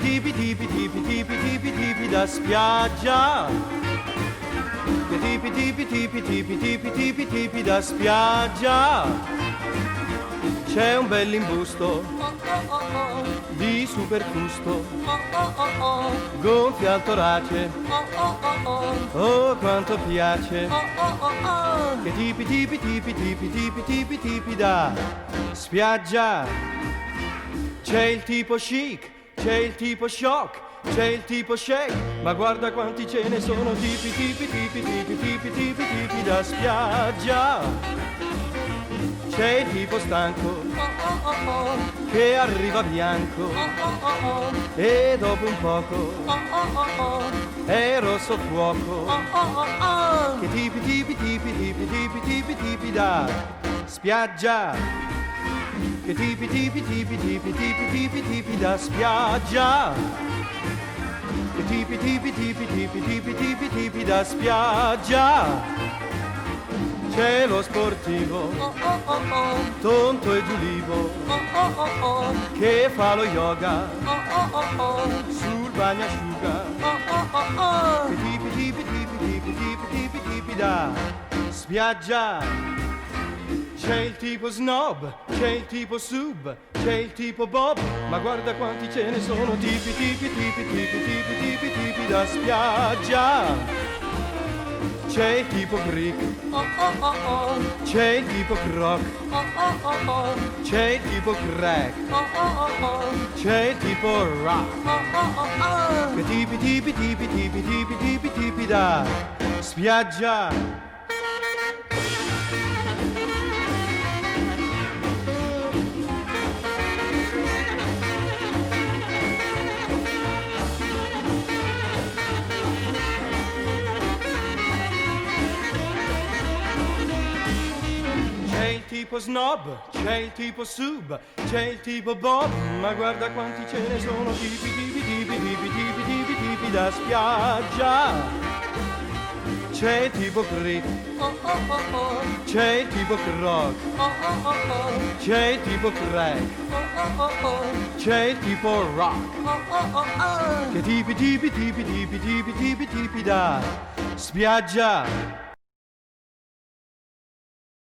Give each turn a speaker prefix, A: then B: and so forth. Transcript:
A: tipi tipi tipi tipi tipi tipi da spiaggia. Che tipi tipi tipi tipi tipi tipi tipi da spiaggia. C'è un bell'imbusto di superfusto, gonfia al torace, oh quanto piace. Che tipi tipi tipi tipi tipi tipi tipi da spiaggia. C'è il tipo chic, c'è il tipo shock, c'è il tipo shake, ma guarda quanti ce ne sono. Tipi tipi tipi tipi tipi tipi tipi da spiaggia. C'è il tipo stanco che arriva bianco e dopo un poco è rosso fuoco. Che tipi tipi tipi tipi tipi tipi tipi da spiaggia. Che tipi tipi tipi tipi tipi tipi tipi da spiaggia. Che tipi tipi tipi tipi tipi tipi tipi da spiaggia. C'è lo sportivo, tonto e giulivo, che fa lo yoga sul bagnasciuga. Che tipi tipi tipi tipi tipi tipi tipi da spiaggia. C'è il tipo snob, c'è il tipo sub, c'è il tipo bob, ma guarda quanti ce ne sono. Tipi tipi tipi tipi tipi tipi tipi da spiaggia. C'è il tipo brick, c'è il tipo croc, c'è il tipo crack, c'è il tipo rock. Che tipi tipi tipi tipi tipi tipi tipi da spiaggia. C'è il tipo snob, c'è il tipo sub, c'è il tipo bob, ma guarda quanti ce ne sono. Tipi tipi tipi tipi tipi tipi tipi da spiaggia. C'è il tipo crick, c'è il tipo croc, c'è il tipo crack, c'è il tipo rock. Che tipi tipi tipi tipi tipi tipi tipi da spiaggia.